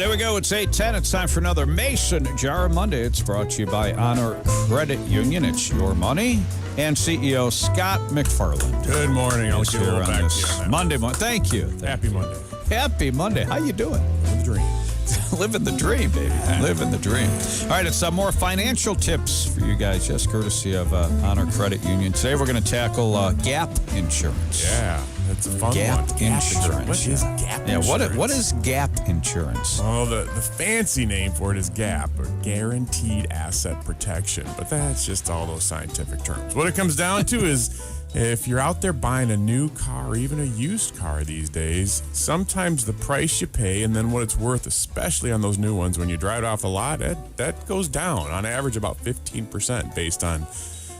Here we go. It's 8:10. It's time for another Mason Jar Monday. It's brought to you by Honor Credit Union. It's your money. And CEO Scott McFarland. Good morning. I'll give it back to you on that. Monday morning. Thank you. Happy Monday. Happy Monday. How you doing? Living the dream. Living the dream, baby. Living the dream. All right, it's some more financial tips for you guys, just courtesy of Honor Credit Union. Today we're going to tackle gap insurance. Yeah, that's a fun Gap one. insurance. What is gap insurance? What is gap insurance? Well, the fancy name for it is GAP, or Guaranteed Asset Protection. But that's just all those scientific terms. What it comes down to is if you're out there buying a new car or even a used car these days, sometimes the price you pay and then what it's worth, especially on those new ones, when you drive it off the lot, that goes down on average about 15% based on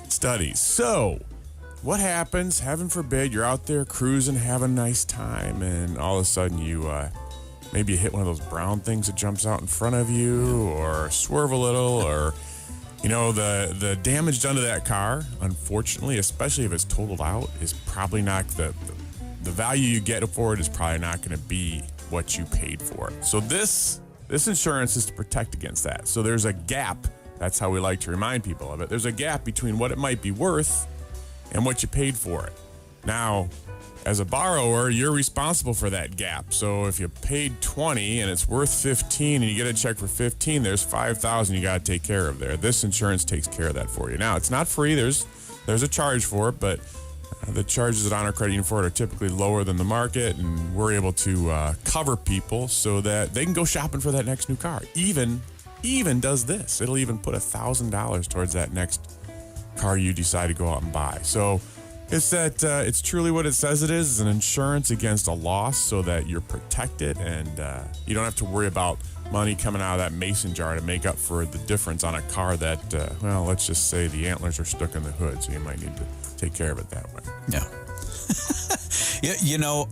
studies. So what happens, heaven forbid, you're out there cruising, having a nice time, and all of a sudden you maybe you hit one of those brown things that jumps out in front of you, or swerve a little, or you know, the damage done to that car, unfortunately, especially if it's totaled out, is probably not the value you get for it is probably not going to be what you paid for it. So this insurance is to protect against that. So there's a gap. That's how we like to remind people of it. There's a gap between what it might be worth and what you paid for it. Now, as a borrower, you're responsible for that gap. So if you paid $20 and it's worth $15 and you get a check for $15, there's $5,000 you got to take care of there. This insurance takes care of that for you. Now, it's not free. There's a charge for it, but the charges at Honor Credit Union for it are typically lower than the market, and we're able to cover people so that they can go shopping for that next new car. Even does this. It'll even put $1,000 towards that next car you decide to go out and buy. So it's truly what it says it is. It's an insurance against a loss so that you're protected and you don't have to worry about money coming out of that mason jar to make up for the difference on a car that, well, let's just say the antlers are stuck in the hood, so you might need to take care of it that way. Yeah. You know,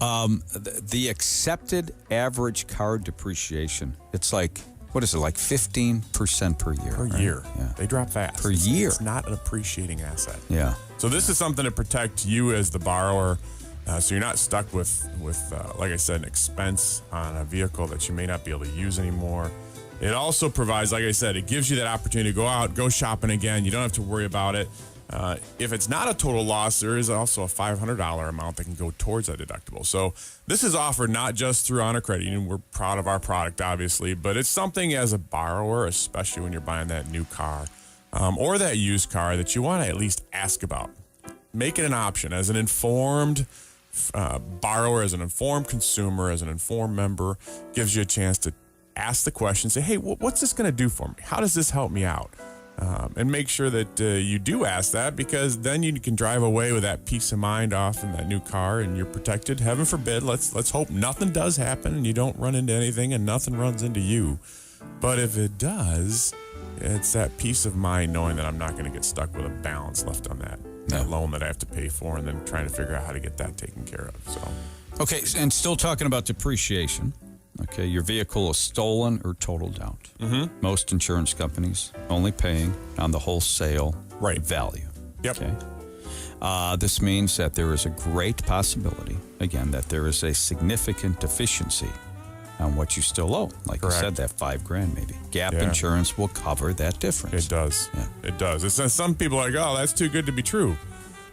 the accepted average car depreciation, it's like, what is it, like 15% per year? Per year. Yeah. They drop fast. Per year. It's not an appreciating asset. Yeah. So this is something to protect you as the borrower, so you're not stuck with like I said, an expense on a vehicle that you may not be able to use anymore. It also provides, like I said, it gives you that opportunity to go out, go shopping again. You don't have to worry about it. If it's not a total loss, there is also a $500 amount that can go towards that deductible. So this is offered not just through Honor Credit Union. We're proud of our product, obviously, but it's something as a borrower, especially when you're buying that new car or that used car, that you want to at least ask about. Make it an option as an informed borrower, as an informed consumer, as an informed member. Gives you a chance to ask the question, say, hey, what's this going to do for me? How does this help me out? And make sure that you do ask that, because then you can drive away with that peace of mind off in that new car and you're protected. Heaven forbid, let's hope nothing does happen and you don't run into anything and nothing runs into you. But if it does, it's that peace of mind knowing that I'm not going to get stuck with a balance left on that loan that I have to pay for, and then trying to figure out how to get that taken care of. So, okay, and still talking about depreciation. Okay, your vehicle is stolen or totaled out. Mm-hmm. Most insurance companies only paying on the wholesale value. Yep. Okay. This means that there is a great possibility, again, that there is a significant deficiency on what you still owe. Like Correct. You said, that $5,000 maybe. Gap insurance will cover that difference. It does. Yeah. It does. It's, some people are like, oh, that's too good to be true.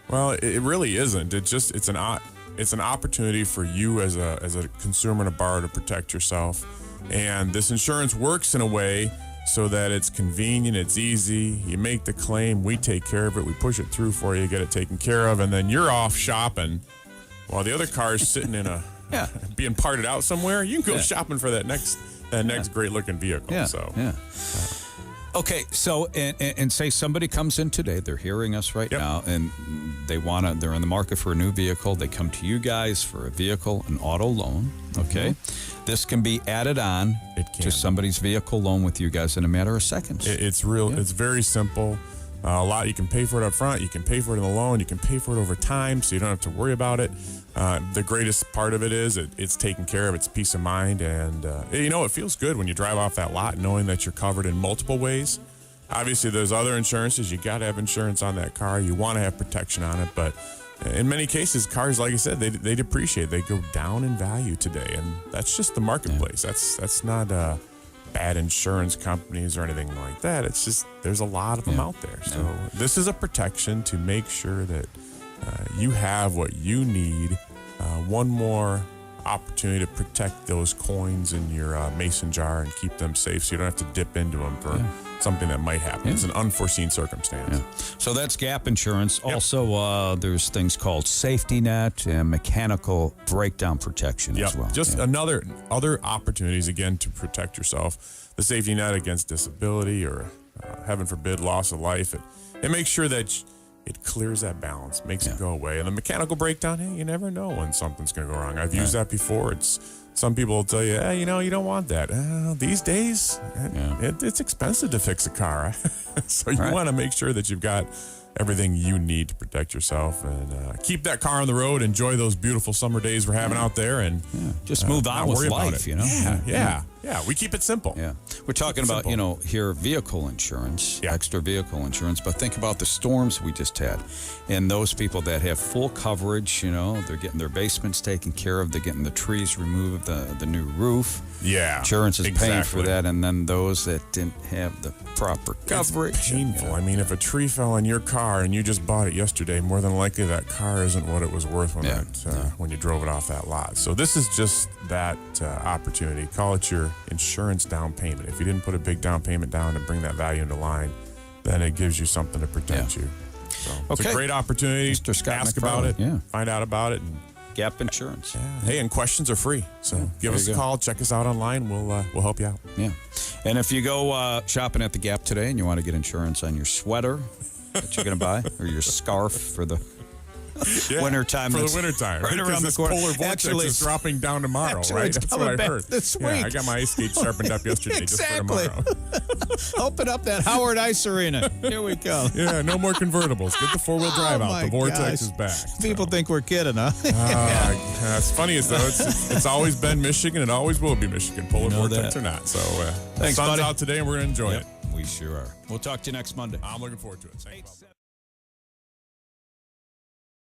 Well, it really isn't. It's an opportunity for you as a consumer and a borrower to protect yourself. And this insurance works in a way so that it's convenient, it's easy. You make the claim, we take care of it, we push it through for you, get it taken care of, and then you're off shopping while the other car's sitting in a being parted out somewhere. You can go shopping for that next great looking vehicle. Yeah. So Okay, so and say somebody comes in today, they're hearing us right now, and they're in the market for a new vehicle. They come to you guys for a vehicle, an auto loan. Okay, this can be added on to somebody's vehicle loan with you guys in a matter of seconds. It's real. Yeah. It's very simple. A lot you can pay for it up front. You can pay for it in the loan. You can pay for it over time, so you don't have to worry about it. The greatest part of it is it's taken care of. It's peace of mind, and it feels good when you drive off that lot knowing that you're covered in multiple ways. Obviously, there's other insurances. You got to have insurance on that car. You want to have protection on it, but in many cases, cars, like I said, they depreciate. They go down in value today, and that's just the marketplace. That's not bad insurance companies or anything like that. It's just there's a lot of them out there. So this is a protection to make sure that you have what you need. One more opportunity to protect those coins in your mason jar and keep them safe, so you don't have to dip into them for something that might happen. It's an unforeseen circumstance. So that's gap insurance. Also, there's things called safety net and mechanical breakdown protection as well. Just other opportunities, again, to protect yourself. The safety net against disability or, heaven forbid, loss of life. It makes sure that it clears that balance, makes it go away. And the mechanical breakdown, hey, you never know when something's going to go wrong. I've used that before. Some people will tell you, hey, you don't want that. These days, it's expensive to fix a car. So you want to make sure that you've got everything you need to protect yourself and keep that car on the road. Enjoy those beautiful summer days we're having out there, and just move on with life. Yeah, we keep it simple. Yeah, we're talking about here vehicle insurance, extra vehicle insurance, but think about the storms we just had, and those people that have full coverage. They're getting their basements taken care of, they're getting the trees removed, the new roof. Yeah, insurance is paying for that, and then those that didn't have the proper coverage. It's painful. I mean, if a tree fell on your car and you just bought it yesterday, more than likely that car isn't what it was worth when you drove it off that lot. So this is just that opportunity. Call it your insurance down payment. If you didn't put a big down payment down to bring that value into line, then it gives you something to protect you. So it's a great opportunity. Mr. Scott Ask McFarland, about it, find out about it, and Gap Insurance. Hey, and questions are free. So give us a call. Check us out online. We'll help you out. Yeah. And if you go shopping at the Gap today and you want to get insurance on your sweater that you're going to buy or your scarf for the wintertime. For the wintertime. Right around the corner. Polar vortex is dropping down tomorrow, right? That's what I heard. This week. I got my ice skate sharpened up yesterday just for tomorrow. Open up that Howard Ice Arena. Here we go. Yeah, no more convertibles. Get the four-wheel drive out. The vortex is back. People think we're kidding, huh? It's funny as though it's always been Michigan and always will be Michigan, polar vortex or not. So Thanks, the sun's buddy. out today and we're going to enjoy it. We sure are. We'll talk to you next Monday. I'm looking forward to it. Thanks.